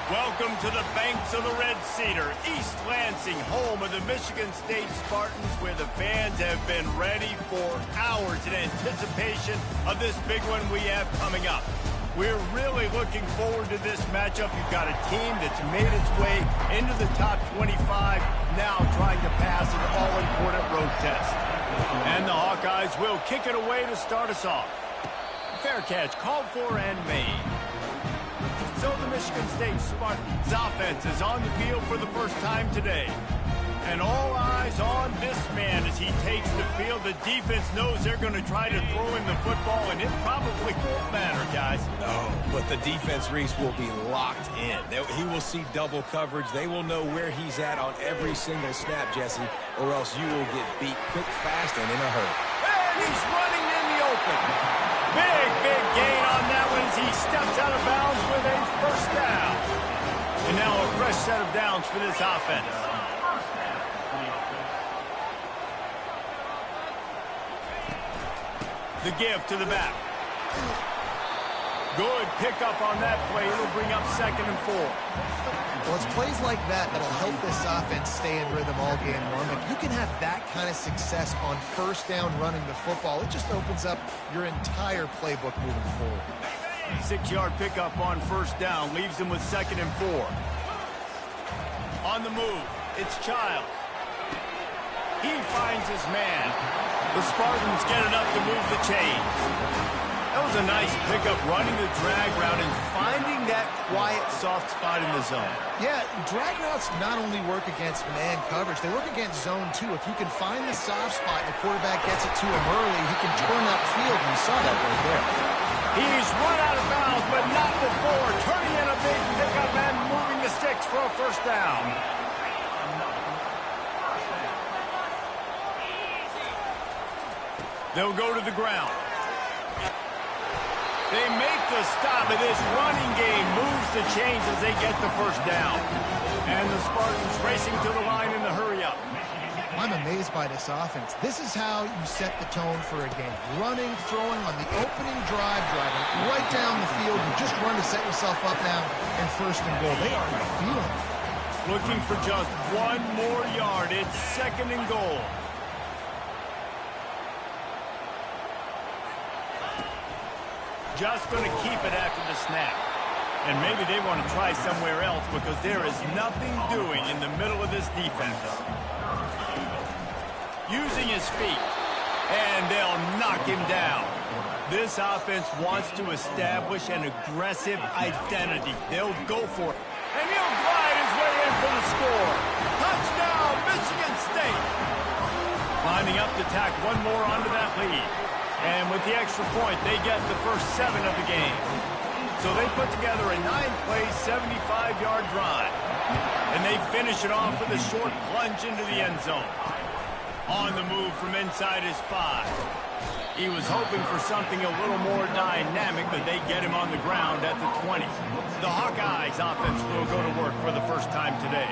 Welcome to the banks of the Red Cedar, East Lansing, home of the Michigan State Spartans, where the fans have been ready for hours in anticipation of this big one we have coming up. We're really looking forward to this matchup. You've got a team that's made its way into the top 25, now trying to pass an all-important road test. And the Hawkeyes will kick it away to start us off. Fair catch called for and made. So the Michigan State Spartans offense is on the field for the first time today. And all eyes on this man as he takes the field. The defense knows they're going to try to throw him the football, and it probably won't matter, guys. Oh, but the defense, Reese, will be locked in. He will see double coverage. They will know where he's at on every single snap, Jesse, or else you will get beat quick, fast, and in a hurry. And he's running in the open. Big gain on that one as he steps out of bounds with a first down. And now a fresh set of downs for this offense. The give to the back. Good pickup on that play. It'll bring up 2nd and 4. Well, it's plays like that that'll help this offense stay in rhythm all game long. If you can have that kind of success on first down running the football, it just opens up your entire playbook moving forward. 6-yard pickup on first down leaves him with 2nd and 4. On the move, it's Childs. He finds his man. The Spartans get enough to move the chains. That was a nice pickup, running the drag route and finding that quiet, soft spot in the zone. Yeah, drag routes not only work against man coverage, they work against zone too. If you can find the soft spot and the quarterback gets it to him early, he can turn that field, and you saw that right there. He's run out of bounds, but not before. Turning in a big pickup and moving the sticks for a first down. They'll go to the ground. They make the stop, and this running game moves the chains as they get the first down. And the Spartans racing to the line in the hurry-up. I'm amazed by this offense. This is how you set the tone for a game. Running, throwing on the opening drive, driving right down the field. You just run to set yourself up now in 1st and goal. They are feeling it. Looking for just one more yard. It's 2nd and goal. Just going to keep it after the snap. And maybe they want to try somewhere else because there is nothing doing in the middle of this defense. Using his feet. And they'll knock him down. This offense wants to establish an aggressive identity. They'll go for it. And he'll glide his way in for the score. Touchdown, Michigan State. Lining up to tack one more onto that lead. And with the extra point, they get the first 7 of the game. So they put together a 9-play, 75-yard drive. And they finish it off with a short plunge into the end zone. On the move from inside his 5. He was hoping for something a little more dynamic, but they get him on the ground at the 20. The Hawkeyes offense will go to work for the first time today.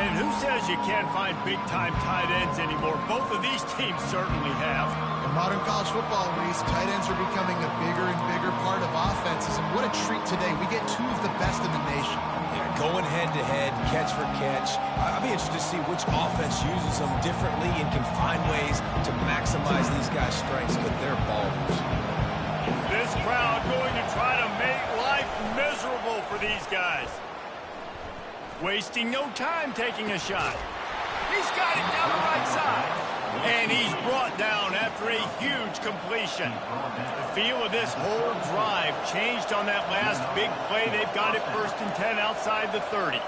And who says you can't find big-time tight ends anymore? Both of these teams certainly have. In modern college football, Reese, tight ends are becoming a bigger and bigger part of offenses. And what a treat today. We get 2 of the best in the nation. Yeah, going head-to-head, catch for catch. I'll be interested to see which offense uses them differently and can find ways to maximize these guys' strengths, but they're ballers. This crowd going to try to make life miserable for these guys. Wasting no time taking a shot. He's got it down the right side. And he's brought down after a huge completion. The feel of this whole drive changed on that last big play. They've got it 1st and 10 outside the 30.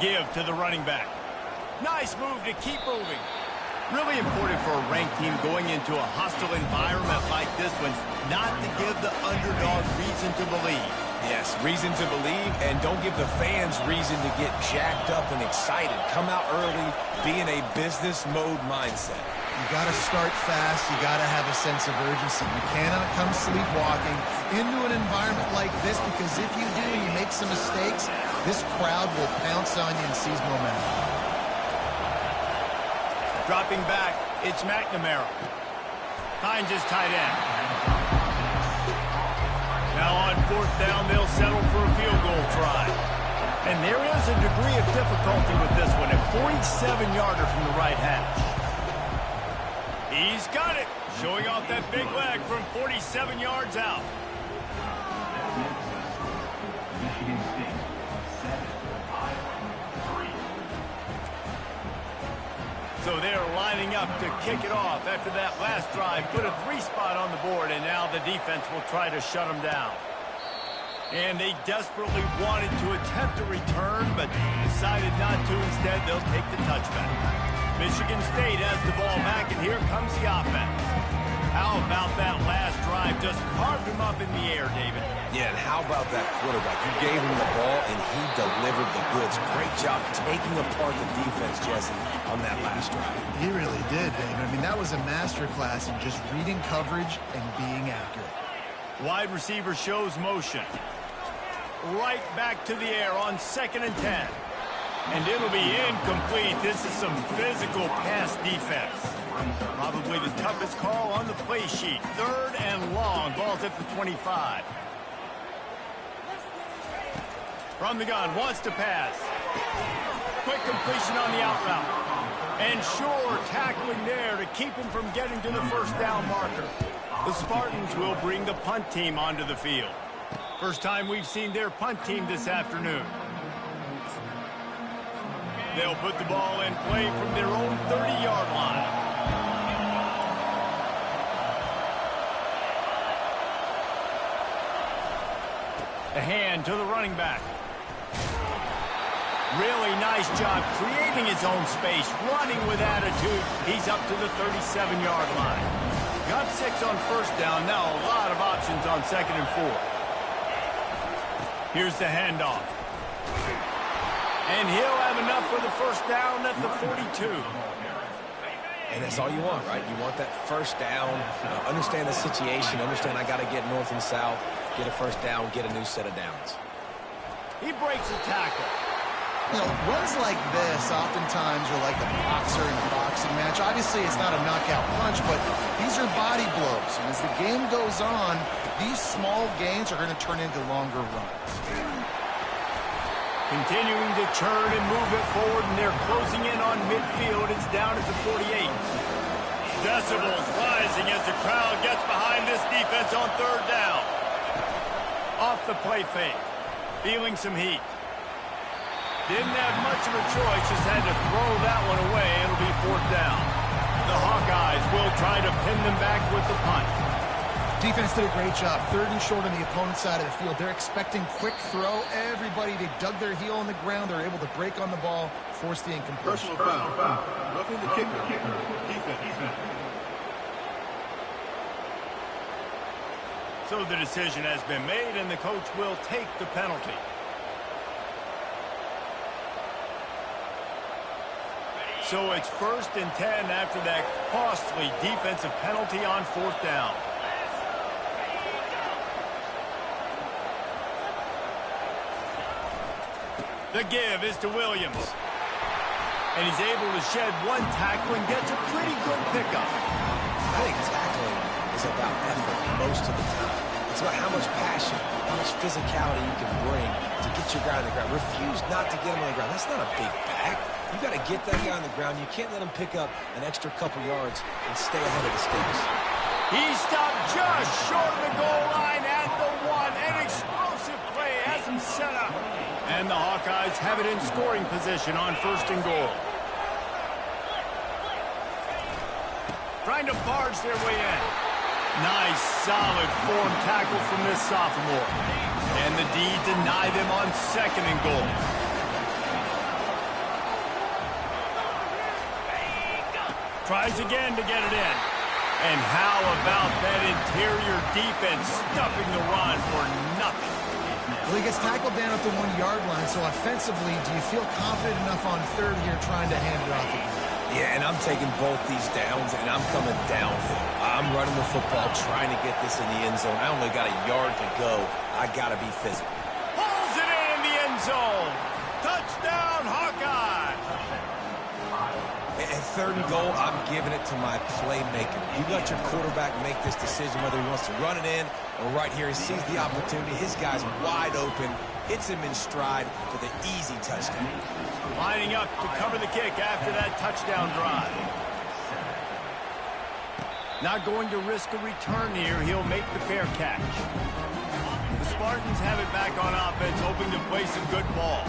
Give to the running back. Nice move to keep moving. Really important for a ranked team going into a hostile environment like this one, not to give the underdog reason to believe. Yes, reason to believe, and don't give the fans reason to get jacked up and excited. Come out early, be in a business mode mindset. You got to start fast. You got to have a sense of urgency. You cannot come sleepwalking into an environment like this, because if you do and you make some mistakes, This crowd will pounce on you and seize momentum. Dropping back, it's McNamara. Finds his tight end. Now on 4th down, they'll settle for a field goal try. And there is a degree of difficulty with this one, a 47-yarder from the right hash. He's got it, showing off that big leg from 47 yards out. Michigan State, 7-5-3. So they're lining up to kick it off after that last drive. Put a 3 spot on the board, and now the defense will try to shut them down. And they desperately wanted to attempt a return, but decided not to. Instead, they'll take the touchback. Michigan State has the ball back, and here comes the offense. How about that last drive? Just carved him up in the air, David. Yeah, and how about that quarterback? You gave him the ball, and he delivered the goods. Great job taking apart the defense, Jesse, on that last drive. He really did, David. I mean, that was a masterclass in just reading coverage and being accurate. Wide receiver shows motion. Right back to the air on 2nd and 10. And it'll be incomplete. This is some physical pass defense. Probably the toughest call on the play sheet. 3rd and long. Ball's at the 25. From the gun, wants to pass. Quick completion on the out route. And sure, tackling there to keep him from getting to the 1st down marker. The Spartans will bring the punt team onto the field. First time we've seen their punt team this afternoon. They'll put the ball in play from their own 30-yard line. A hand to the running back. Really nice job creating his own space, running with attitude. He's up to the 37-yard line. Got 6 on 1st down. Now a lot of options on 2nd and 4. Here's the handoff. And he'll have enough for the 1st down at the 42. And that's all you want, right? You want that 1st down. Understand the situation. Understand I got to get north and south, get a 1st down, get a new set of downs. He breaks a tackle. You know, runs like this oftentimes are like the boxer in a boxing match. Obviously, it's not a knockout punch, but these are body blows. And as the game goes on, these small gains are going to turn into longer runs. Continuing to turn and move it forward, and they're closing in on midfield. It's down at the 48. Decibels rising as the crowd gets behind this defense on 3rd down. Off the play fake. Feeling some heat. Didn't have much of a choice, just had to throw that one away. It'll be 4th down. The Hawkeyes will try to pin them back with the punt. Defense did a great job. 3rd and short on the opponent's side of the field. They're expecting quick throw. Everybody, they dug their heel on the ground. They're able to break on the ball, force the incompletion. Personal foul. Roughing the kicker. Defense. So the decision has been made, and the coach will take the penalty. So it's 1st and 10 after that costly defensive penalty on 4th down. The give is to Williams. And he's able to shed 1 tackle and gets a pretty good pickup. I think tackling is about effort most of the time. It's about how much passion, how much physicality you can bring to get your guy on the ground. Refuse not to get him on the ground. That's not a big back. You got to get that guy on the ground. You can't let him pick up an extra couple yards and stay ahead of the sticks. He stopped just short of the goal line at the 1. An explosive play has him set up. And the Hawkeyes have it in scoring position on 1st and goal. Trying to barge their way in. Nice, solid form tackle from this sophomore. And the D deny them on 2nd and goal. Tries again to get it in. And how about that interior defense stuffing the run for nothing? Well, he gets tackled down at the 1-yard line, so offensively, do you feel confident enough on 3rd here trying to hand it off again? Yeah, and I'm taking both these downs, and I'm coming downhill. I'm running the football, trying to get this in the end zone. I only got a yard to go. I got to be physical. Pulls it in the end zone. 3rd and goal, I'm giving it to my playmaker. You let your quarterback make this decision whether he wants to run it in or right here. He sees the opportunity. His guy's wide open. Hits him in stride for the easy touchdown. Lining up to cover the kick after that touchdown drive. Not going to risk a return here. He'll make the fair catch. The Spartans have it back on offense, hoping to play some good ball.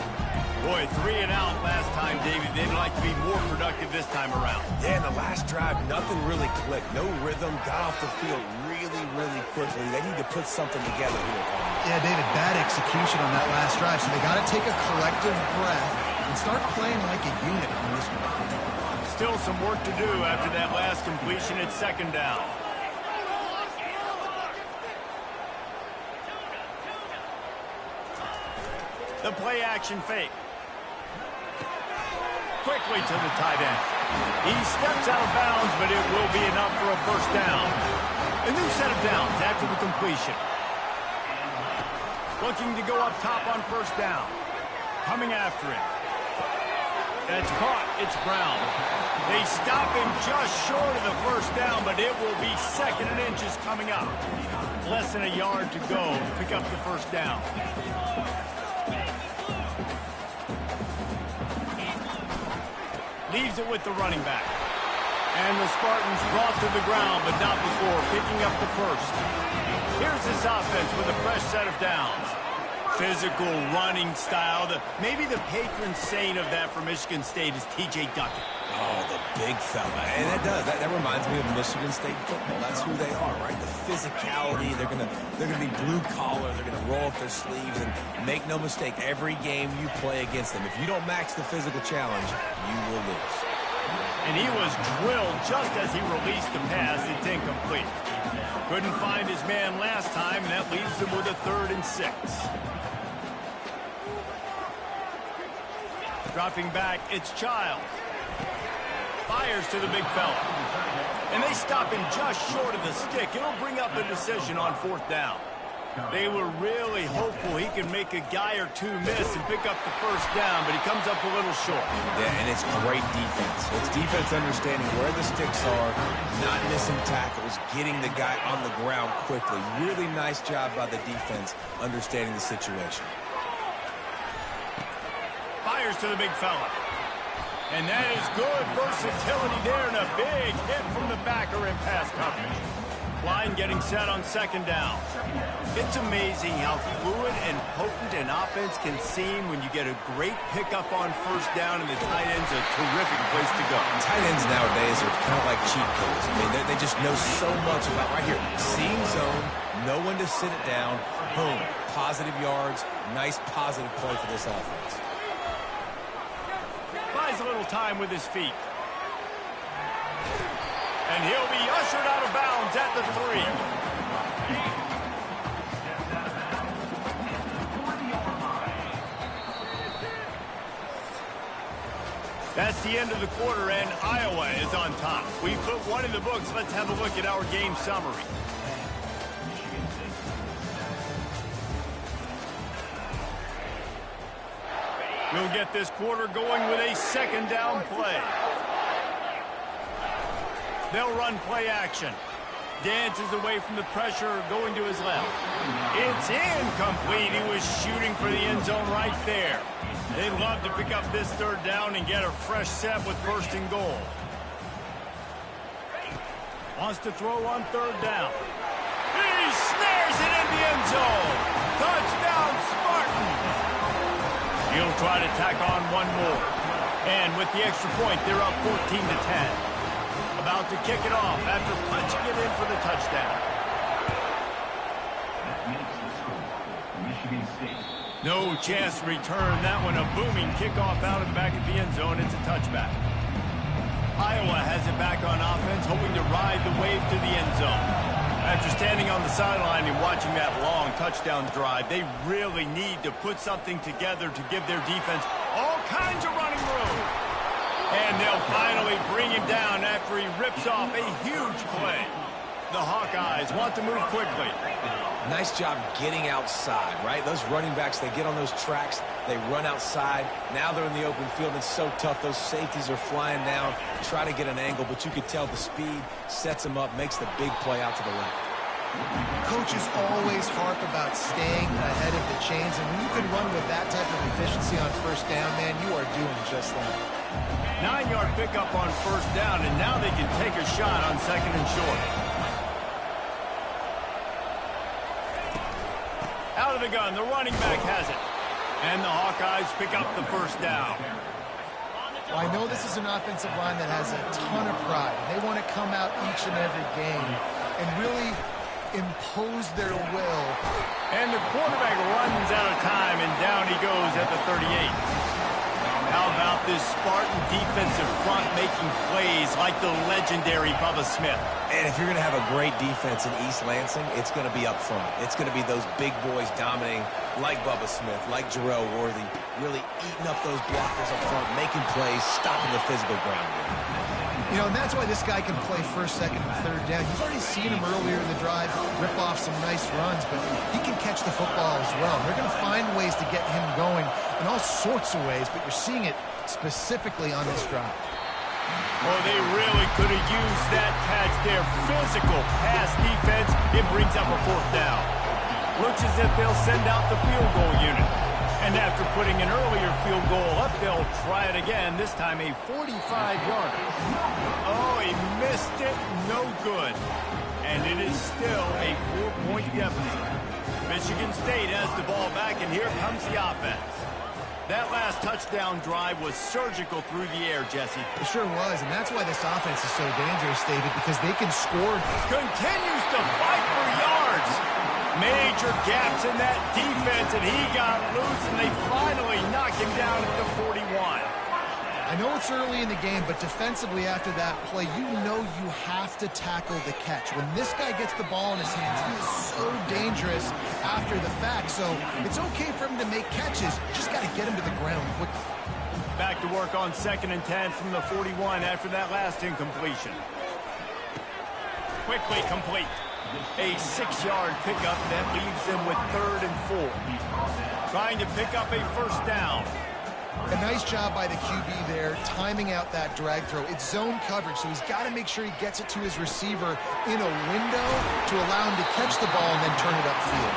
Boy, 3 and out last time, David. They'd like to be more productive this time around. Yeah, in the last drive, nothing really clicked. No rhythm. Got off the field really, really quickly. They need to put something together here. Yeah, David, bad execution on that last drive. So they got to take a collective breath and start playing like a unit on this one. Still some work to do after that last completion at 2nd down. The play action fake. Quickly to the tight end. He steps out of bounds, but it will be enough for a 1st down. A new set of downs after the completion. Looking to go up top on 1st down. Coming after him. That's caught. It's Brown. They stop him just short of the 1st down, but it will be 2nd and inches coming up. Less than a yard to go to pick up the 1st down. Leaves it with the running back. And the Spartans brought to the ground, but not before picking up the 1st. Here's this offense with a fresh set of downs. Physical running style. Maybe the patron saint of that for Michigan State is T.J. Duckett. Oh, the big fella. And it does. That reminds me of Michigan State football. That's who they are, right? The physicality. They're gonna be blue collar. They're gonna roll up their sleeves. And make no mistake, every game you play against them, if you don't match the physical challenge, you will lose. And he was drilled just as he released the pass. It's incomplete. Couldn't find his man last time, and that leaves him with a 3rd and 6. Dropping back, it's Childs. Fires to the big fella. And they stop him just short of the stick. It'll bring up a decision on 4th down. They were really hopeful he could make a guy or two miss and pick up the 1st down, but he comes up a little short. Yeah, and it's great defense. It's defense understanding where the sticks are, not missing tackles, getting the guy on the ground quickly. Really nice job by the defense understanding the situation. Fires to the big fella. And that is good versatility there, and a big hit from the backer in pass coverage. Line getting set on 2nd down. It's amazing how fluid and potent an offense can seem when you get a great pickup on 1st down, and the tight end's a terrific place to go. Tight ends nowadays are kind of like cheat codes. I mean, they just know so much about right here. Seeing zone, know when to sit it down, boom, positive yards, nice positive play for this offense. Buys a little time with his feet. And he'll be ushered out of bounds at the 3. That's the end of the quarter, and Iowa is on top. We put one in the books. Let's have a look at our game summary. We'll get this quarter going with a 2nd down play. They'll run play action. Dances away from the pressure, going to his left. It's incomplete. He was shooting for the end zone right there. They'd love to pick up this 3rd down and get a fresh set with 1st and goal. Wants to throw on 3rd down. He snares it in the end zone. Touchdown, Spartans. He'll try to tack on one more. And with the extra point, they're up 14-10. About to kick it off after punching it in for the touchdown. No chance to return that one. A booming kickoff out of the back of the end zone. It's a touchback. Iowa has it back on offense, hoping to ride the wave to the end zone. After standing on the sideline and watching that long touchdown drive, they really need to put something together to give their defense all kinds of running room. And they'll finally bring him down after he rips off a huge play. The Hawkeyes want to move quickly. Nice job getting outside, right? Those running backs, they get on those tracks, they run outside. Now they're in the open field. It's so tough. Those safeties are flying down, try to get an angle, but you could tell the speed sets them up, makes the big play out to the left. Coaches always harp about staying ahead of the chains, and when you can run with that type of efficiency on first down, man, you are doing just that. 9-yard pickup on first down, and now they can take a shot on second and short. Out of the gun, the running back has it. And the Hawkeyes pick up the first down. Well, I know this is an offensive line that has a ton of pride. They want to come out each and every game and really impose their will. And the quarterback runs out of time, and down he goes at the 38. How about this Spartan defensive front making plays like the legendary Bubba Smith? And if you're going to have a great defense in East Lansing, it's going to be up front. It's going to be those big boys dominating like Bubba Smith, like Jarrell Worthy, really eating up those blockers up front, making plays, stopping the physical ground game. You know, and that's why this guy can play first, second, and third down. You've already seen him earlier in the drive rip off some nice runs, but he can catch the football as well. They're going to find ways to get him going in all sorts of ways, but you're seeing it specifically on this drive. Well, they really could have used that catch there. Physical pass defense. It brings up a fourth down. Looks as if they'll send out the field goal unit. And after putting an earlier field goal up, they'll try it again, this time a 45-yarder. Oh, he missed it. No good. And it is still a 4-point deficit. Michigan State has the ball back, and here comes the offense. That last touchdown drive was surgical through the air, Jesse. It sure was, and that's why this offense is so dangerous, David, because they can score. Continues to fight for yards. Major gaps in that defense, and he got loose, and they finally knock him down at the 41. I know it's early in the game, but defensively after that play, you know you have to tackle the catch. When this guy gets the ball in his hands, he is so dangerous after the fact. So it's okay for him to make catches. You just got to get him to the ground quickly. Back to work on 2nd and 10 from the 41 after that last incompletion. Quickly complete. A 6-yard pickup that leaves them with 3rd and 4. Trying to pick up a first down. A nice job by the QB there, timing out that drag throw. It's zone coverage, so he's got to make sure he gets it to his receiver in a window to allow him to catch the ball and then turn it upfield.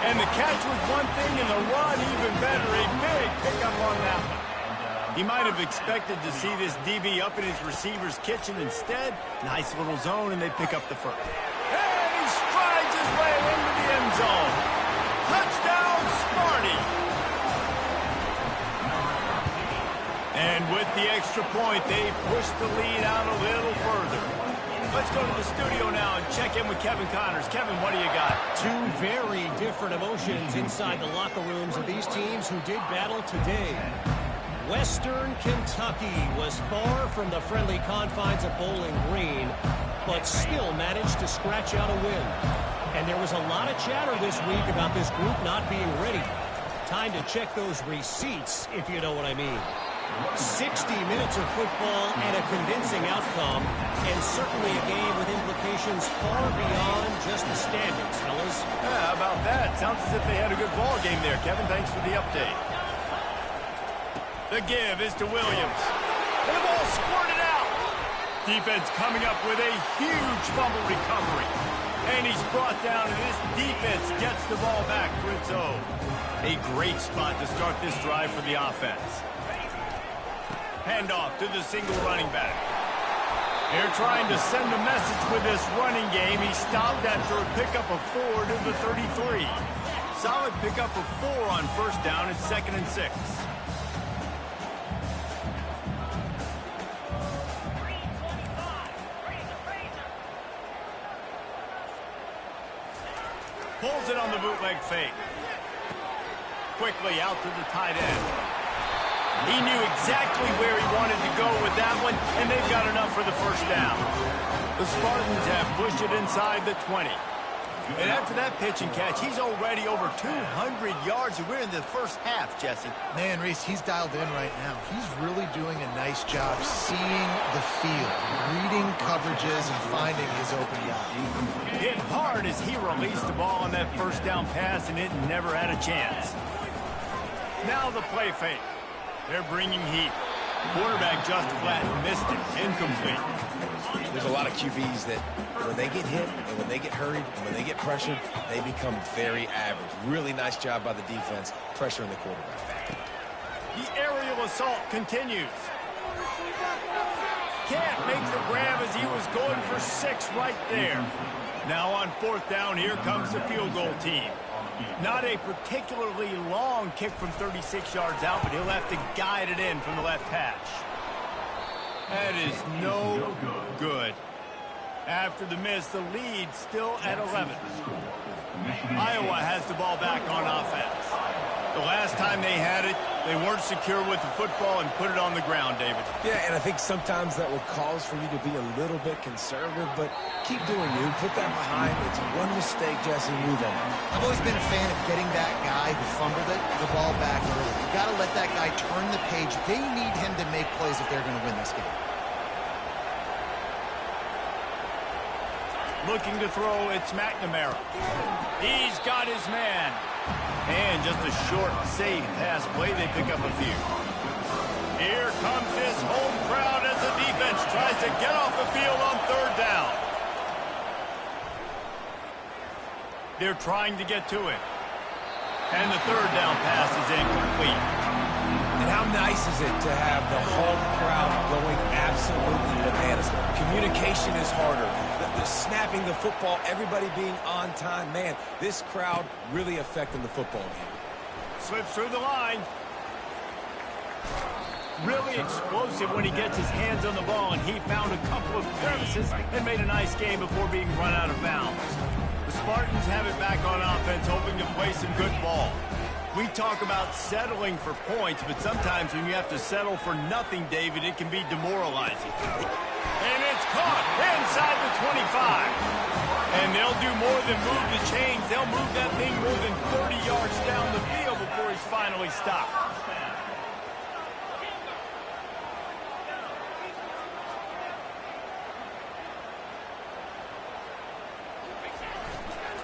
And the catch was one thing, and the run even better. A big pickup on that one. He might have expected to see this DB up in his receiver's kitchen. Instead, nice little zone, and they pick up the first. And he strides his way into the end zone. Touchdown, Sparty. And with the extra point, they push the lead out a little further. Let's go to the studio now and check in with Kevin Connors. Kevin, what do you got? Two very different emotions inside the locker rooms of these teams who did battle today. Western Kentucky was far from the friendly confines of Bowling Green, but still managed to scratch out a win. And there was a lot of chatter this week about this group not being ready. Time to check those receipts, if you know what I mean. 60 minutes of football and a convincing outcome, and certainly a game with implications far beyond just the standings, fellas. Yeah, how about that? Sounds as if they had a good ball game there, Kevin. Thanks for the update. The give is to Williams. And the ball squirted out. Defense coming up with a huge fumble recovery. And he's brought down, and this defense gets the ball back for its own. A great spot to start this drive for the offense. Handoff to the single running back. They're trying to send a message with this running game. He stopped after a pickup of 4 to the 33. Solid pickup of 4 on first down at 2nd and 6. Pulls it on the bootleg fake. Quickly out to the tight end. He knew exactly where he wanted to go with that one, and they've got enough for the first down. The Spartans have pushed it inside the 20. And after that pitch and catch, he's already over 200 yards, and we're in the first half, Jesse. Man, Reese, he's dialed in right now. He's really doing a nice job seeing the field, reading coverages, and finding his open guy. Hit hard as he released the ball on that first down pass, and it never had a chance. Now the play fake. They're bringing heat. Quarterback just flat missed it. Incomplete. There's a lot of QBs that when they get hit and when they get hurried and when they get pressured, they become very average. Really nice job by the defense pressuring the quarterback. The aerial assault continues. Can't make the grab as he was going for 6 right there. Now on 4th down, here comes the field goal team. Not a particularly long kick from 36 yards out, but he'll have to guide it in from the left hash. That is no good. After the miss, the lead still at 11. Iowa has the ball back on offense. The last time they had it, they weren't secure with the football and put it on the ground, David. Yeah, and I think sometimes that will cause for you to be a little bit conservative, but keep doing you. Put that behind. It's one mistake, Jesse. Move on. I've always been a fan of getting that guy who fumbled it, the ball back early. You got to let that guy turn the page. They need him to make plays if they're going to win this game. Looking to throw, it's McNamara. He's got his man. And just a short, safe pass play. They pick up a few. Here comes this home crowd as the defense tries to get off the field on 3rd down. They're trying to get to it. And the 3rd down pass is incomplete. And how nice is it to have the home crowd going absolutely bananas? Communication is harder. The snapping the football, everybody being on time. Man, this crowd really affecting the football game. Slips through the line. Really explosive when he gets his hands on the ball, and he found a couple of crevices and made a nice game before being run out of bounds. The Spartans have it back on offense, hoping to play some good ball. We talk about settling for points, but sometimes when you have to settle for nothing, David, it can be demoralizing. And it's caught inside the 25. And they'll do more than move the chains. They'll move that thing more than 30 yards down the field before he's finally stopped.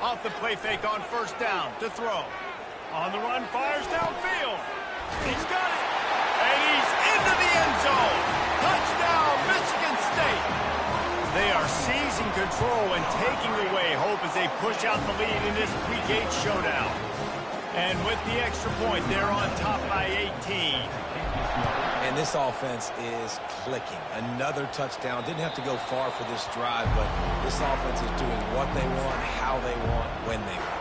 Off the play fake on 1st down to throw. On the run, fires downfield. He's got it. And he's into the end zone. Touchdown, Michigan State. They are seizing control and taking away hope as they push out the lead in this Week 8 showdown. And with the extra point, they're on top by 18. And this offense is clicking. Another touchdown. Didn't have to go far for this drive, but this offense is doing what they want, how they want, when they want.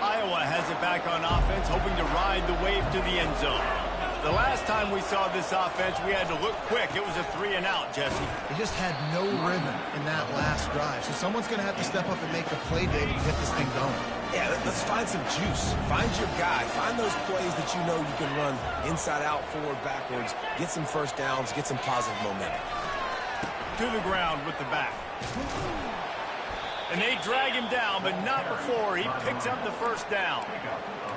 Iowa has it back on offense, hoping to ride the wave to the end zone. The last time we saw this offense, we had to look quick. It was a 3-and-out, Jesse. They just had no rhythm in that last drive. So someone's going to have to step up and make a play, David, to get this thing going. Yeah, let's find some juice. Find your guy. Find those plays that you know you can run inside out, forward, backwards. Get some 1st downs. Get some positive momentum. To the ground with the back. And they drag him down, but not before he picks up the 1st down.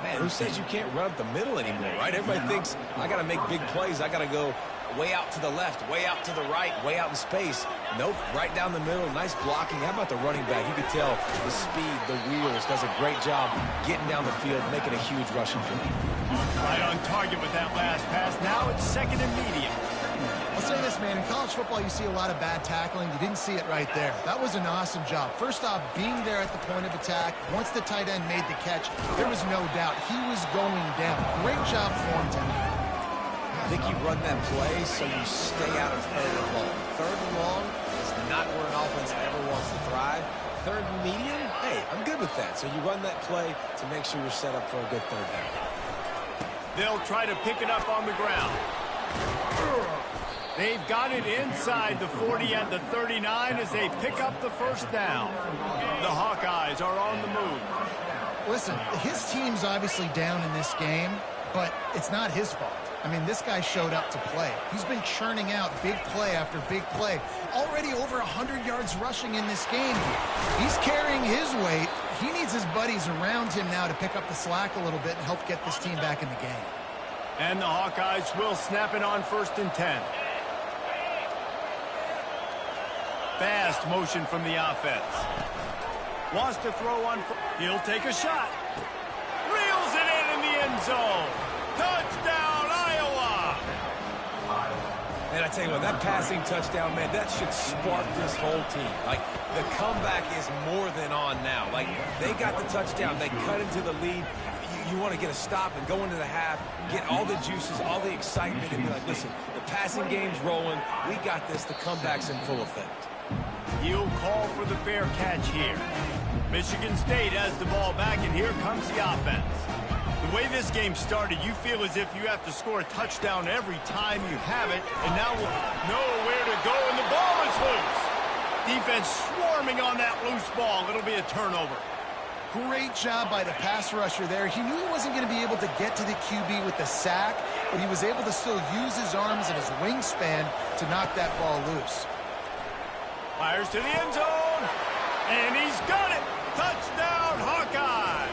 Man, who says you can't run up the middle anymore, right? Everybody thinks, I got to make big plays. I got to go way out to the left, way out to the right, way out in space. Nope, right down the middle. Nice blocking. How about the running back? You can tell the speed, the wheels, does a great job getting down the field, making a huge rushing play. Right on target with that last pass. Now it's 2nd and medium. I'll say this, man. In college football, you see a lot of bad tackling. You didn't see it right there. That was an awesome job. First off, being there at the point of attack. Once the tight end made the catch, there was no doubt he was going down. Great job for him tonight. I think you run that play so you stay out of 3rd and long. 3rd and long is not where an offense ever wants to thrive. 3rd and medium, hey, I'm good with that. So you run that play to make sure you're set up for a good 3rd down. They'll try to pick it up on the ground. They've got it inside the 40 at the 39 as they pick up the 1st down. The Hawkeyes are on the move. Listen, his team's obviously down in this game, but it's not his fault. I mean, this guy showed up to play. He's been churning out big play after big play. Already over 100 yards rushing in this game. He's carrying his weight, He needs his buddies around him now to pick up the slack a little bit and help get this team back in the game. And the Hawkeyes will snap it on 1st and 10. Fast motion from the offense. Wants to throw on. He'll take a shot. Reels it in the end zone. Touchdown, Iowa! And I tell you what, that passing touchdown, man, that should spark this whole team. Like, the comeback is more than on now. Like, they got the touchdown. They cut into the lead. You want to get a stop and go into the half, get all the juices, all the excitement, and be like, listen, the passing game's rolling. We got this. The comeback's in full effect. He'll call for the fair catch here. Michigan State has the ball back, and here comes the offense. The way this game started, you feel as if you have to score a touchdown every time you have it, and now nowhere to go, and the ball is loose. Defense swarming on that loose ball. It'll be a turnover. Great job by the pass rusher there. He knew he wasn't going to be able to get to the QB with the sack, but he was able to still use his arms and his wingspan to knock that ball loose. Fires to the end zone, and he's got it. Touchdown, Hawkeye.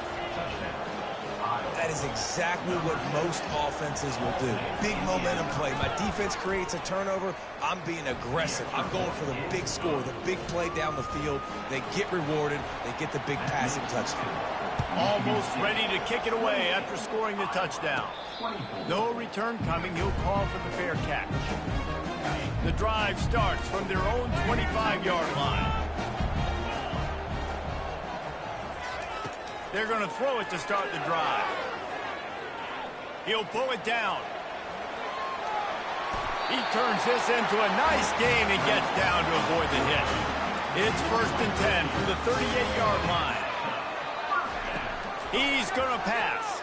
That is exactly what most offenses will do. Big momentum play. My defense creates a turnover. I'm being aggressive. I'm going for the big score, the big play down the field. They get rewarded. They get the big passing touchdown. Almost ready to kick it away after scoring the touchdown. No return coming. He'll call for the fair catch. The drive starts from their own 25-yard line. They're going to throw it to start the drive. He'll pull it down. He turns this into a nice gain and gets down to avoid the hit. It's 1st and 10 from the 38-yard line. He's going to pass.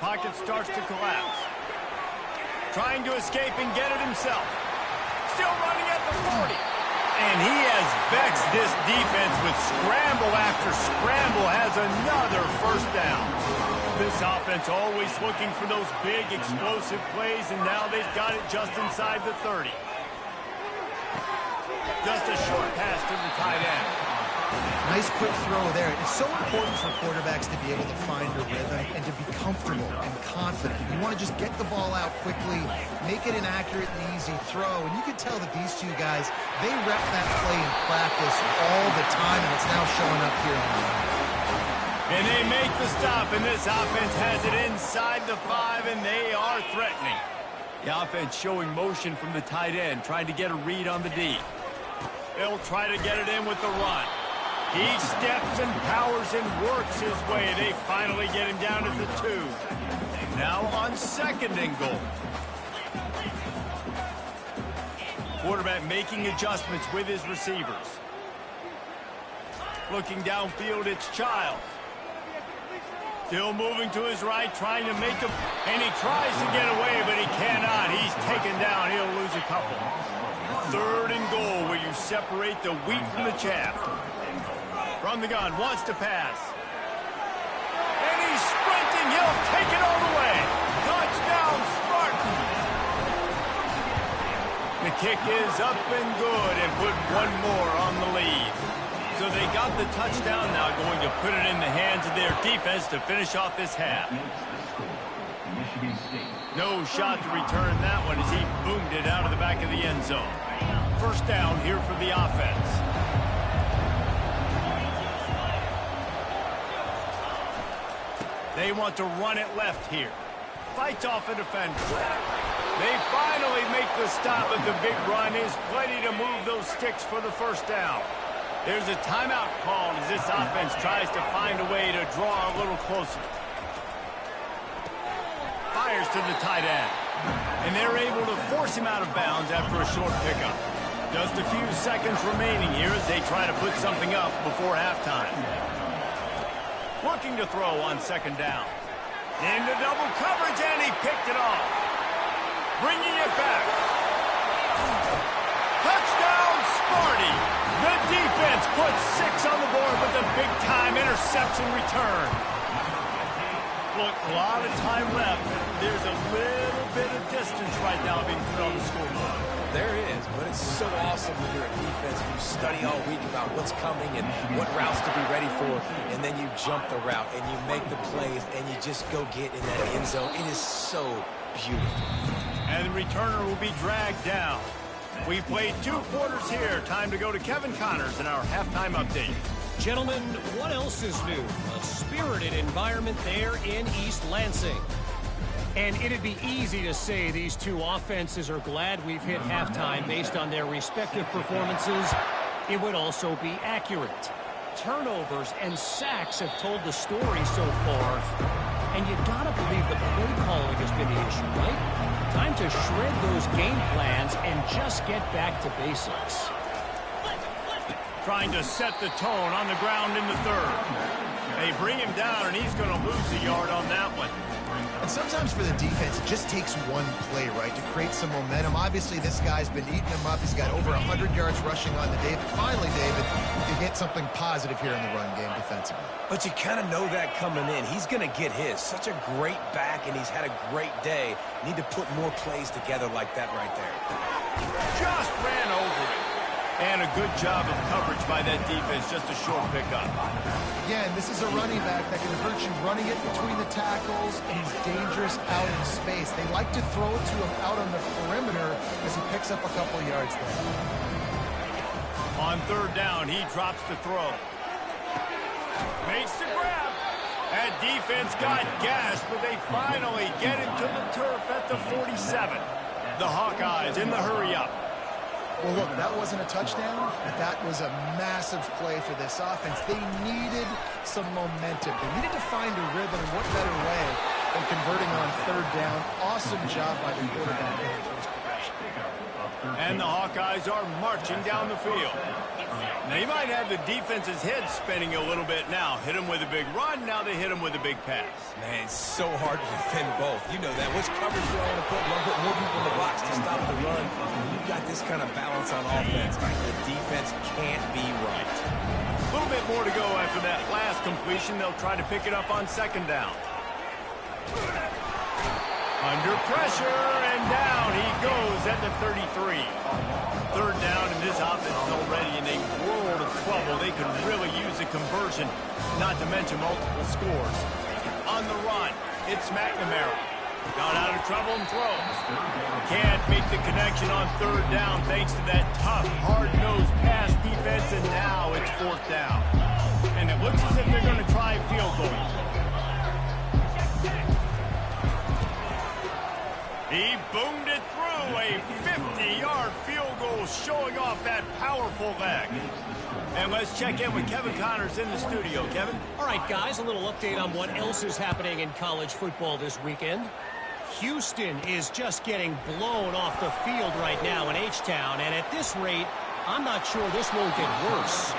Pocket starts to collapse. Trying to escape and get it himself. Still running at the 40. And he has vexed this defense with scramble after scramble, has another 1st down. This offense always looking for those big explosive plays, and now they've got it just inside the 30. Just a short pass to the tight end. Nice quick throw there. It's so important for quarterbacks to be able to find a rhythm and to be comfortable and confident. You want to just get the ball out quickly, make it an accurate and easy throw. And you can tell that these two guys, they rep that play in practice all the time, and it's now showing up here on the line. And they make the stop, and this offense has it inside the 5, and they are threatening. The offense showing motion from the tight end, trying to get a read on the D. They'll try to get it in with the run. He steps and powers and works his way. They finally get him down at the 2. Now on 2nd and goal. Quarterback making adjustments with his receivers. Looking downfield, it's Childs. Still moving to his right, trying to make him, and he tries to get away, but he cannot. He's taken down. He'll lose a couple. 3rd and goal, where you separate the wheat from the chaff. From the gun, wants to pass. And he's sprinting. He'll take it all the way. Touchdown, Spartans. The kick is up and good, and put one more on the lead. So they got the touchdown, now going to put it in the hands of their defense to finish off this half. No shot to return that one as he boomed it out of the back of the end zone. 1st down here for the offense. They want to run it left here. Fights off a defender. They finally make the stop, but the big run is plenty to move those sticks for the 1st down. There's a timeout called as this offense tries to find a way to draw a little closer. Fires to the tight end. And they're able to force him out of bounds after a short pickup. Just a few seconds remaining here as they try to put something up before halftime. Looking to throw on 2nd down. Into double coverage, and he picked it off. Bringing it back. Touchdown, Sparty. The defense puts 6 on the board with a big-time interception return. Look, a lot of time left. There's a little bit of distance right now being put on the scoreboard. There is, but it's so awesome when you're a defense and you study all week about what's coming and what routes to be ready for, and then you jump the route and you make the plays and you just go get in that end zone. It is so beautiful. And the returner will be dragged down. We played 2 quarters here. Time to go to Kevin Connors in our halftime update. Gentlemen, what else is new? A spirited environment there in East Lansing. And it'd be easy to say these two offenses are glad we've hit halftime based on their respective performances. It would also be accurate. Turnovers and sacks have told the story so far. And you gotta believe the play calling has been the issue, right? Time to shred those game plans and just get back to basics. Trying to set the tone on the ground in the third. They bring him down, and he's going to lose a yard on that one. And sometimes for the defense, it just takes one play, right, to create some momentum. Obviously, this guy's been eating him up. He's got over 100 yards rushing on the day. But finally, David, you get something positive here in the run game defensively. But you kind of know that coming in. He's going to get his. Such a great back, and he's had a great day. Need to put more plays together like that right there. Just ran over it. And a good job of coverage by that defense. Just a short pickup. Again, this is a running back that can hurt you running it between the tackles, and he's dangerous out in space. They like to throw it to him out on the perimeter as he picks up a couple yards there. On third down, he drops the throw. Makes the grab. That defense got gashed, but they finally get it to the turf at the 47. The Hawkeyes in the hurry-up. Well, look, that wasn't a touchdown, but that was a massive play for this offense. They needed some momentum. They needed to find a rhythm, and what better way than converting on third down. Awesome job by the quarterback in the first possession. And the Hawkeyes are marching down the field. Now, you might have the defense's head spinning a little bit now. Hit him with a big run, now they hit him with a big pass. Man, it's so hard to defend both. You know that. Which coverage do I want to put? You want to put more people in the box to stop the run. You've got this kind of balance on offense. The defense can't be right. A little bit more to go after that last completion. They'll try to pick it up on second down. Under pressure, and down he goes at the 33. Third down, and this offense is already in a world of trouble. They could really use a conversion, not to mention multiple scores. On the run, it's McNamara. Got out of trouble and throws. Can't make the connection on third down thanks to that tough, hard-nosed pass defense, and now it's fourth down. And it looks as if they're going to try a field goal. He boomed it through, a 50-yard field goal showing off that powerful leg. And let's check in with Kevin Connors in the studio. Kevin? All right, guys, a little update on what else is happening in college football this weekend. Houston is just getting blown off the field right now in H-Town, and at this rate, I'm not sure this won't get worse.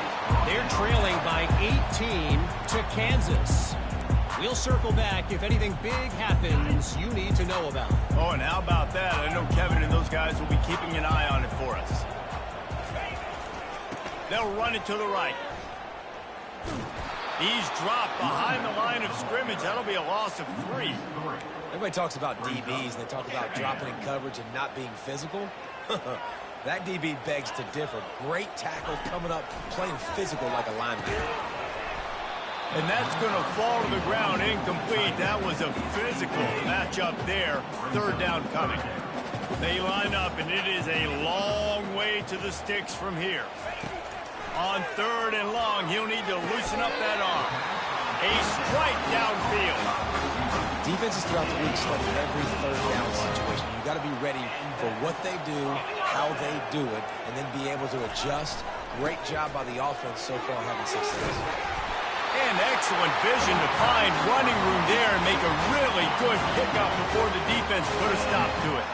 They're trailing by 18 to Kansas. We'll circle back if anything big happens you need to know about. Oh, and how about that? I know Kevin and those guys will be keeping an eye on it for us. They'll run it to the right. He's dropped behind the line of scrimmage. That'll be a loss of 3. Everybody talks about DBs, and they talk about dropping in coverage and not being physical. That DB begs to differ. Great tackle coming up, playing physical like a linebacker. And that's going to fall to the ground incomplete. That was a physical matchup there. Third down coming. They line up, and it is a long way to the sticks from here. On third and long, he'll need to loosen up that arm. A strike downfield. Defenses throughout the week study every third down situation. You got to be ready for what they do, how they do it, and then be able to adjust. Great job by the offense so far having success. And excellent vision to find running room there and make a really good pickup before the defense put a stop to it.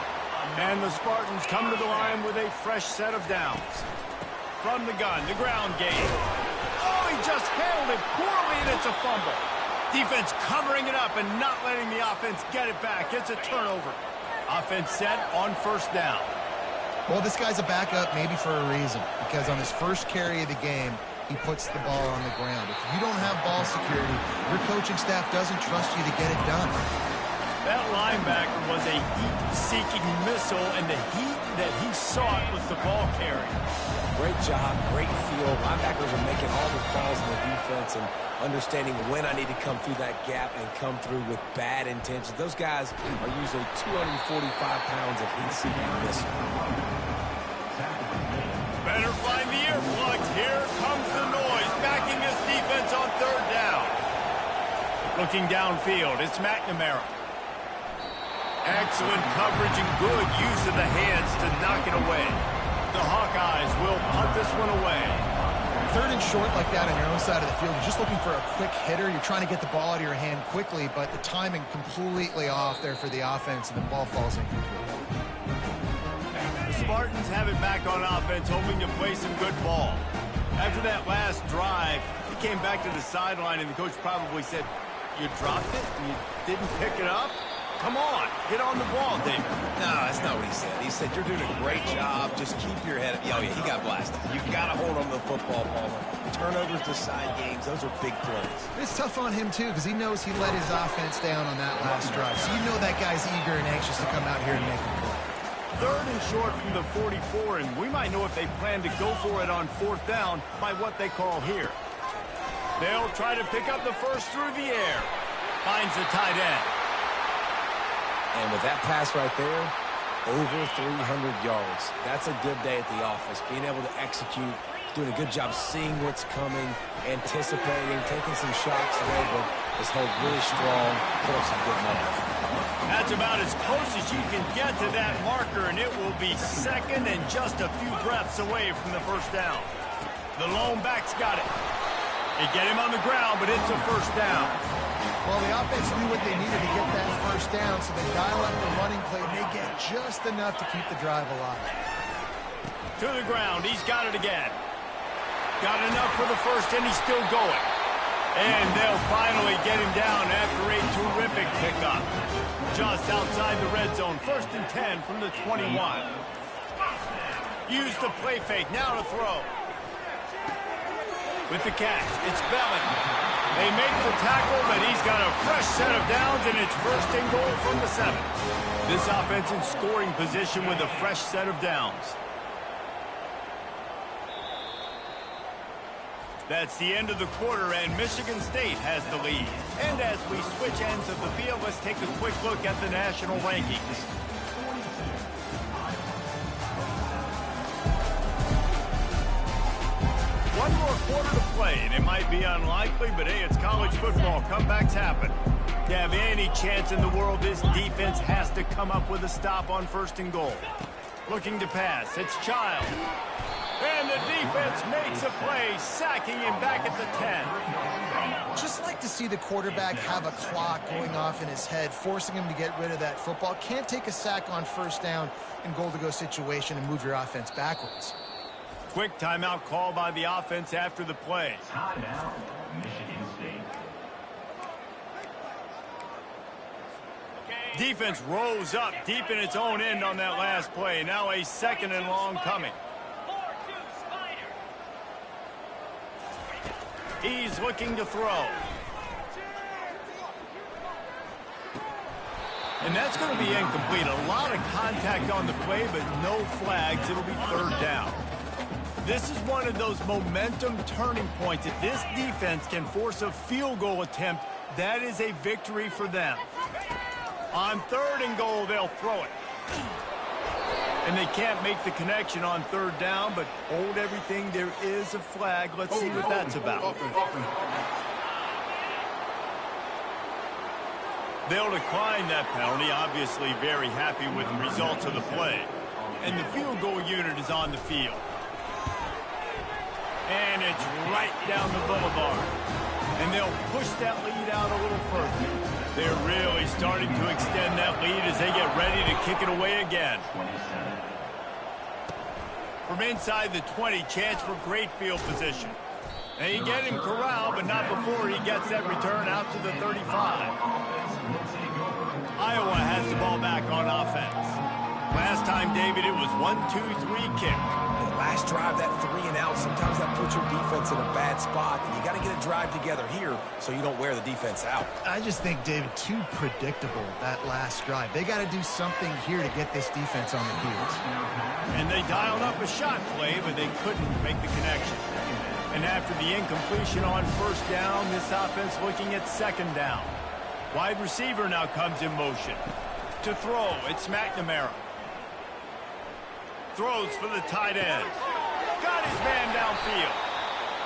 And the Spartans come to the line with a fresh set of downs. From the gun, the ground game. Oh, he just handled it poorly, and it's a fumble. Defense covering it up and not letting the offense get it back. It's a turnover. Offense set on first down. Well, this guy's a backup maybe for a reason, because on his first carry of the game, he puts the ball on the ground. If you don't have ball security, your coaching staff doesn't trust you to get it done. That linebacker was a heat-seeking missile, and the heat that he sought was the ball carrier. Great job, great feel. Linebackers are making all the calls in the defense and understanding when I need to come through that gap and come through with bad intentions. Those guys are usually 245 pounds of heat-seeking missile. Better find the earplugs. Here comes the noise, backing this defense on third down. Looking downfield, it's McNamara. Excellent coverage and good use of the hands to knock it away. The Hawkeyes will punt this one away. Third and short like that on your own side of the field, you're just looking for a quick hitter. You're trying to get the ball out of your hand quickly, but the timing completely off there for the offense, and the ball falls incomplete. The Spartans have it back on offense, hoping to play some good ball. After that last drive, he came back to the sideline, and the coach probably said, "You dropped it and you didn't pick it up? Come on, get on the ball, David." No, that's not what he said. He said, "You're doing a great job. Just keep your head up." Oh, yeah, he got blasted. You've got to hold on to the football, Palmer. Turnovers decide games. Those are big plays. It's tough on him, too, because he knows he let his offense down on that last drive. So you know that guy's eager and anxious to come out here and make a play. Third and short from the 44, and we might know if they plan to go for it on fourth down by what they call here. They'll try to pick up the first through the air. Finds the tight end. And with that pass right there, over 300 yards. That's a good day at the office. Being able to execute, doing a good job seeing what's coming, anticipating, taking some shots today, but is held really strong, put up some good numbers. That's about as close as you can get to that marker, and it will be second and just a few breaths away from the first down. The lone back's got it. They get him on the ground, but it's a first down. Well, the offense knew what they needed to get that first down, so they dial up the running play, and they get just enough to keep the drive alive. To the ground. He's got it again. Got enough for the first, and he's still going. And they'll finally get him down after a terrific pickup. Just outside the red zone. First and 10 from the 21. Use the play fake. Now to throw. With the catch, it's Bellin. They make the tackle, but he's got a fresh set of downs, and it's first and goal from the 7. This offense in scoring position with a fresh set of downs. That's the end of the quarter, and Michigan State has the lead. And as we switch ends of the field, let's take a quick look at the national rankings. One more quarter to play, and it might be unlikely, but hey, it's college football. Comebacks happen. To have any chance in the world, this defense has to come up with a stop on first and goal. Looking to pass, it's Child. And the defense makes a play, sacking him back at the 10. Just like to see the quarterback have a clock going off in his head, forcing him to get rid of that football. Can't take a sack on first down in goal-to-go situation and move your offense backwards. Quick timeout call by the offense after the play. Timeout, Michigan State. Defense rose up deep in its own end on that last play. Now a second and long coming. He's looking to throw. And that's going to be incomplete. A lot of contact on the play, but no flags. It'll be third down. This is one of those momentum turning points. If this defense can force a field goal attempt, that is a victory for them. On third and goal, they'll throw it. And they can't make the connection on third down, but hold everything. There is a flag. Let's see what that's about. They'll decline that penalty, obviously very happy with the results of the play. And the field goal unit is on the field. And it's right down the boulevard. And they'll push that lead out a little further. They're really starting to extend that lead as they get ready to kick it away again. From inside the 20, chance for great field position. They get him corralled, but not before he gets that return out to the 35. Iowa has the ball back on offense. Last time time, David, it was 1-2-3 kick. The last drive, that 3 and out, sometimes that puts your defense in a bad spot, and you got to get a drive together here so you don't wear the defense out. I just think, David, too predictable, that last drive. They got to do something here to get this defense on the heels. And they dialed up a shot play, but they couldn't make the connection. And after the incompletion on first down, this offense looking at second down. Wide receiver now comes in motion. To throw, it's McNamara. Throws for the tight end. Got his man downfield.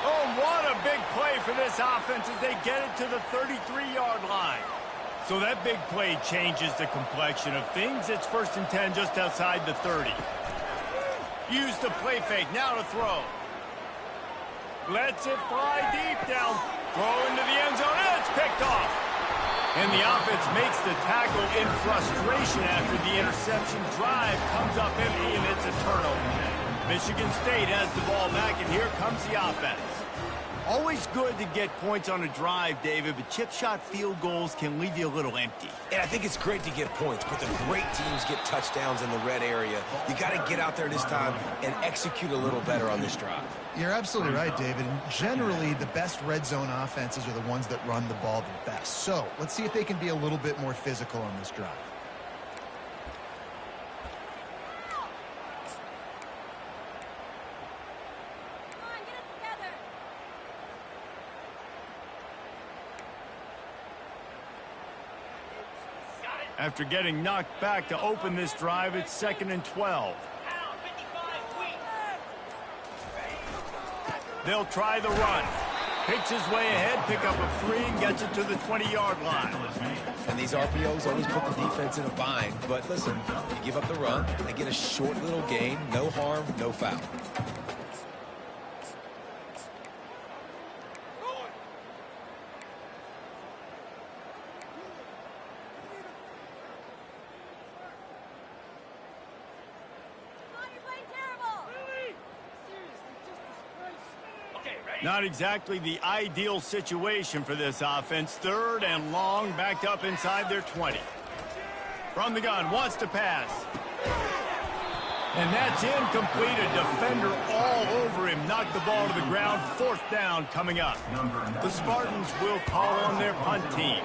Oh, what a big play for this offense as they get it to the 33-yard line. So that big play changes the complexion of things. It's 1st and 10 just outside the 30. Use the play fake, now to throw. Lets it fly deep down. Throw into the end zone, and it's picked off. And the offense makes the tackle in frustration after the interception. Drive comes up empty, and it's a turnover. Michigan State has the ball back, and here comes the offense. Always good to get points on a drive, David, but chip shot field goals can leave you a little empty. And I think it's great to get points, but the great teams get touchdowns in the red area. You got to get out there this time and execute a little better on this drive. You're absolutely right, David. And generally, the best red zone offenses are the ones that run the ball the best. So let's see if they can be a little bit more physical on this drive. After getting knocked back to open this drive, it's 2nd and 12. They'll try the run. Picks his way ahead, pick up a 3, and gets it to the 20-yard line. And these RPOs always put the defense in a bind. But listen, you give up the run, they get a short little gain, no harm, no foul. Not exactly the ideal situation for this offense. 3rd and long, backed up inside their 20. From the gun, wants to pass. And that's incomplete. A defender all over him. Knocked the ball to the ground. 4th down coming up. The Spartans will call on their punt team.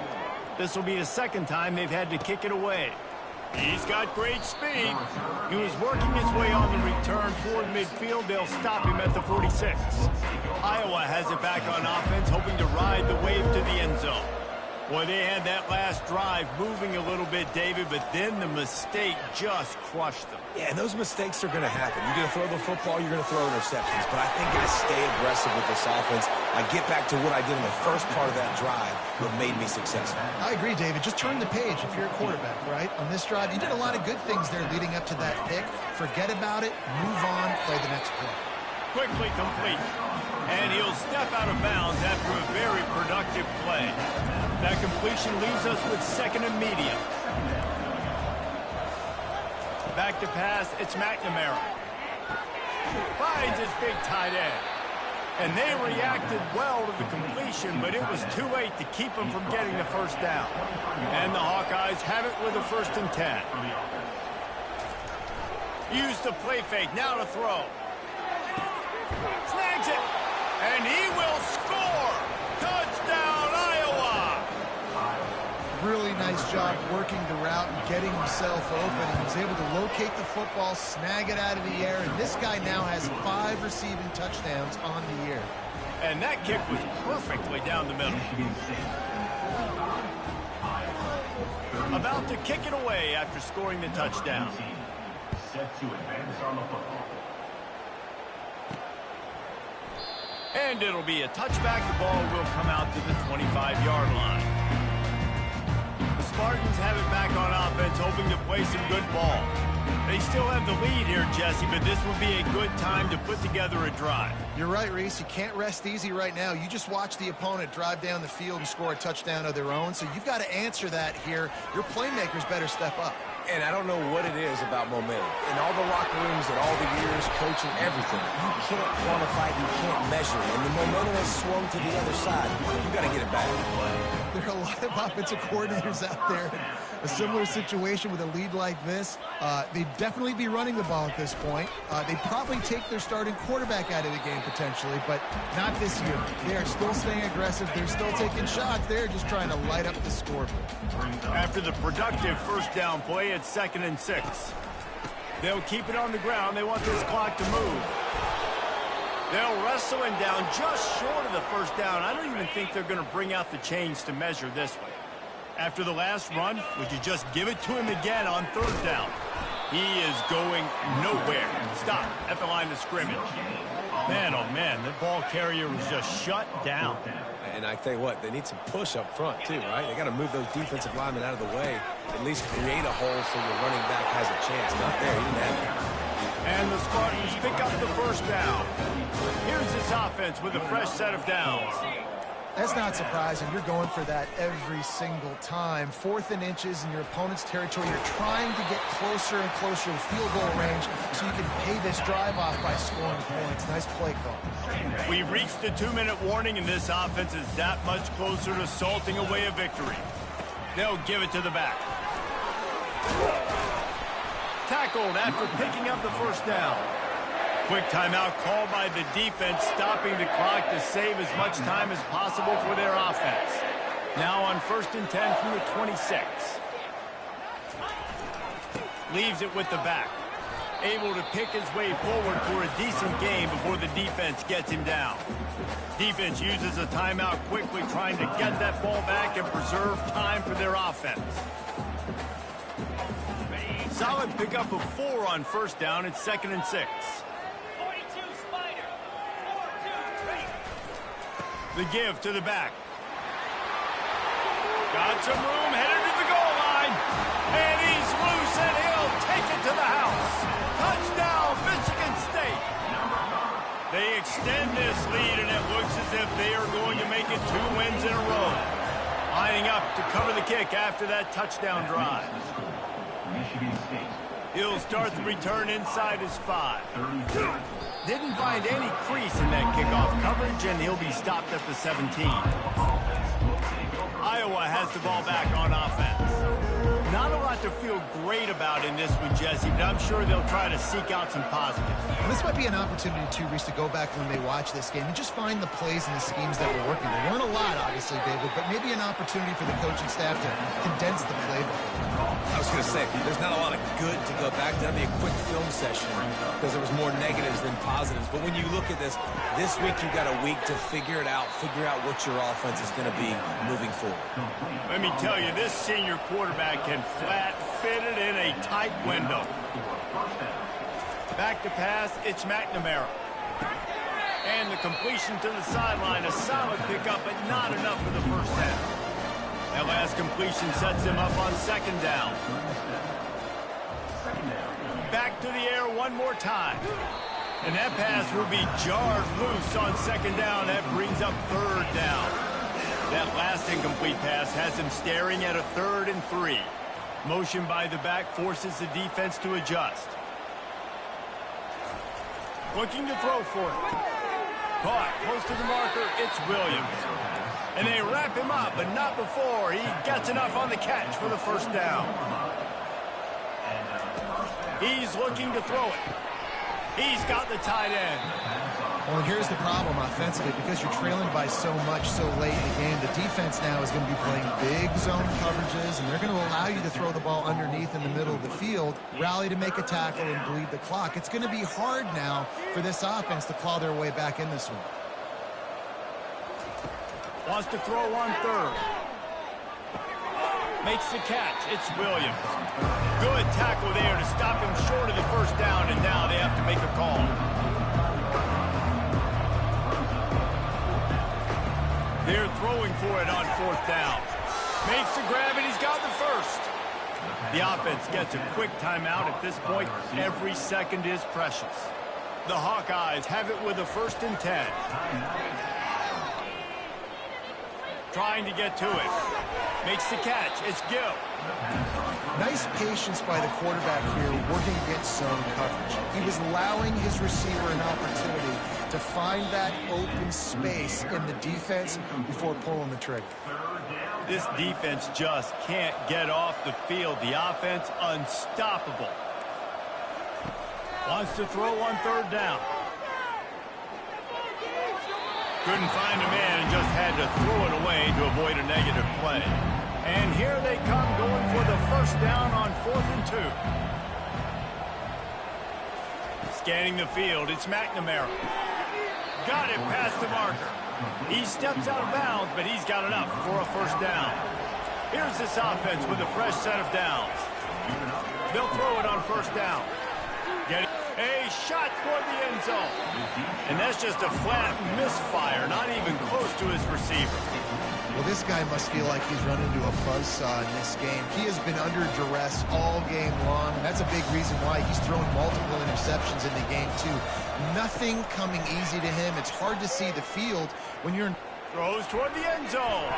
This will be the 2nd time they've had to kick it away. He's got great speed. He was working his way on the return toward midfield. They'll stop him at the 46. Iowa has it back on offense, hoping to ride the wave to the end zone. Boy, they had that last drive moving a little bit, David, but then the mistake just crushed them. Yeah, and those mistakes are going to happen. You're going to throw the football, you're going to throw interceptions. But I think I stay aggressive with this offense. I get back to what I did in the first part of that drive, what made me successful. I agree, David. Just turn the page if you're a quarterback, right? On this drive, you did a lot of good things there leading up to that pick. Forget about it, move on, play the next play. Quickly complete. And he'll step out of bounds after a very productive play. That completion leaves us with 2nd and medium. Back to pass, it's McNamara. Finds his big tight end. And they reacted well to the completion, but it was too late to keep him from getting the 1st down. And the Hawkeyes have it with a 1st and 10. Use the play fake, now to throw. Snags it, and he will score! Touchdown, Iowa! Really nice job working the route and getting himself open. He was able to locate the football, snag it out of the air, and this guy now has 5 receiving touchdowns on the year. And that kick was perfectly down the middle. About to kick it away after scoring the touchdown. Set to advance on the football. And it'll be a touchback. The ball will come out to the 25-yard line. The Spartans have it back on offense, hoping to play some good ball. They still have the lead here, Jesse, but this will be a good time to put together a drive. You're right, Reese. You can't rest easy right now. You just watch the opponent drive down the field and score a touchdown of their own, so you've got to answer that here. Your playmakers better step up. And I don't know what it is about momentum. In all the locker rooms and all the years, coaching, everything, you can't quantify it, you can't measure it. And the momentum has swung to the other side. You got to get it back. There are a lot of offensive coordinators out there. A similar situation with a lead like this, they'd definitely be running the ball at this point. They'd probably take their starting quarterback out of the game potentially, but not this year. They are still staying aggressive. They're still taking shots. They're just trying to light up the scoreboard. After the productive first down play, it's 2nd and 6. They'll keep it on the ground. They want this clock to move. They'll wrestle him down just short of the first down. I don't even think they're going to bring out the chains to measure this one. After the last run, would you just give it to him again on 3rd down? He is going nowhere. Stop at the line of scrimmage. Man, oh man, the ball carrier was just shut down. And I tell you what, they need some push up front too, right? They got to move those defensive linemen out of the way. At least create a hole so your running back has a chance. Not there, he didn't have it. And the Spartans pick up the first down. Here's this offense with a fresh set of downs. That's not surprising. You're going for that every single time. 4th and inches in your opponent's territory. You're trying to get closer and closer to field goal range so you can pay this drive off by scoring points. Nice play call. We've reached the 2-minute warning, and this offense is that much closer to salting away a victory. They'll give it to the back. Tackled after picking up the first down. Quick timeout called by the defense, stopping the clock to save as much time as possible for their offense. Now on 1st and 10 from the 26. Leaves it with the back. Able to pick his way forward for a decent game before the defense gets him down. Defense uses a timeout quickly, trying to get that ball back and preserve time for their offense. Solid pickup of 4 on 1st down. It's 2nd and 6. The give to the back. Got some room, headed to the goal line. And he's loose, and he'll take it to the house. Touchdown, Michigan State. They extend this lead, and it looks as if they are going to make it 2 wins in a row. Lining up to cover the kick after that touchdown drive. He'll start the return inside his 5. Didn't find any crease in that kickoff coverage, and he'll be stopped at the 17. Iowa has the ball back on offense. Not a lot to feel great about in this one, Jesse, but I'm sure they'll try to seek out some positives. Well, this might be an opportunity, too, Reese, to go back when they watch this game and just find the plays and the schemes that were working. There weren't a lot, obviously, David, but maybe an opportunity for the coaching staff to condense the playbook. I was going to say, there's not a lot of good to go back to. That'd be a quick film session because there was more negatives than positives. But when you look at this week you've got a week to figure it out, figure out what your offense is going to be moving forward. Let me tell you, this senior quarterback can flat fit it in a tight window. Back to pass, it's McNamara. And the completion to the sideline, a solid pickup, but not enough for the first down. That last completion sets him up on 2nd down. Back to the air one more time. And that pass will be jarred loose on 2nd down. That brings up 3rd down. That last incomplete pass has him staring at a 3rd and 3. Motion by the back forces the defense to adjust. Looking to throw for it. Caught close to the marker. It's Williams. And they wrap him up, but not before he gets enough on the catch for the first down. He's looking to throw it. He's got the tight end. Well, here's the problem offensively. Because you're trailing by so much so late in the game, the defense now is going to be playing big zone coverages, and they're going to allow you to throw the ball underneath in the middle of the field, rally to make a tackle, and bleed the clock. It's going to be hard now for this offense to claw their way back in this one. Wants to throw on 3rd. Makes the catch. It's Williams. Good tackle there to stop him short of the first down, and now they have to make a call. They're throwing for it on 4th down. Makes the grab, and he's got the first. The offense gets a quick timeout at this point. Every second is precious. The Hawkeyes have it with a 1st and 10. Trying to get to it. Makes the catch. It's Gill. Nice patience by the quarterback here working against zone coverage. He was allowing his receiver an opportunity to find that open space in the defense before pulling the trigger. This defense just can't get off the field. The offense unstoppable. Wants to throw on third down. Couldn't find a man and just had to throw it away to avoid a negative play. And here they come going for the first down on 4th and 2. Scanning the field, it's McNamara. Got it past the marker. He steps out of bounds, but he's got enough for a first down. Here's this offense with a fresh set of downs. They'll throw it on first down. Getting a shot toward the end zone. And that's just a flat misfire, not even close to his receiver. Well, this guy must feel like he's run into a buzzsaw in this game. He has been under duress all game long, and that's a big reason why he's thrown multiple interceptions in the game, too. Nothing coming easy to him. It's hard to see the field when you're... Throws toward the end zone.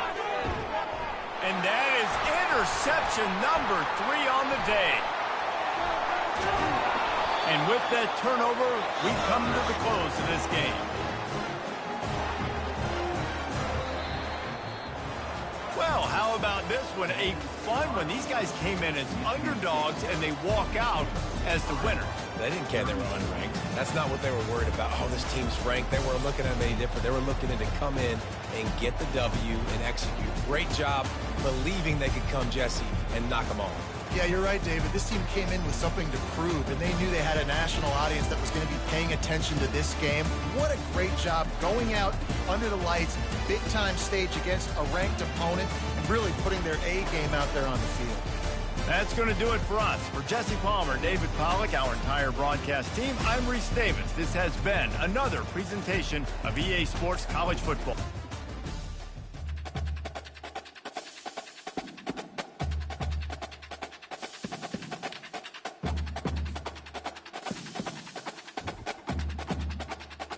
And that is interception number 3 on the day. And with that turnover, we come to the close of this game. Well, how about this one? A fun one. These guys came in as underdogs, and they walk out as the winner. They didn't care they were unranked. That's not what they were worried about. Oh, this team's ranked. They weren't looking at them any different. They were looking to come in and get the W and execute. Great job believing they could come, Jesse, and knock them off. Yeah, you're right, David. This team came in with something to prove, and they knew they had a national audience that was going to be paying attention to this game. What a great job going out under the lights, big-time stage against a ranked opponent, and really putting their A game out there on the field. That's going to do it for us. For Jesse Palmer, David Pollack, our entire broadcast team, I'm Reese Davis. This has been another presentation of EA Sports College Football.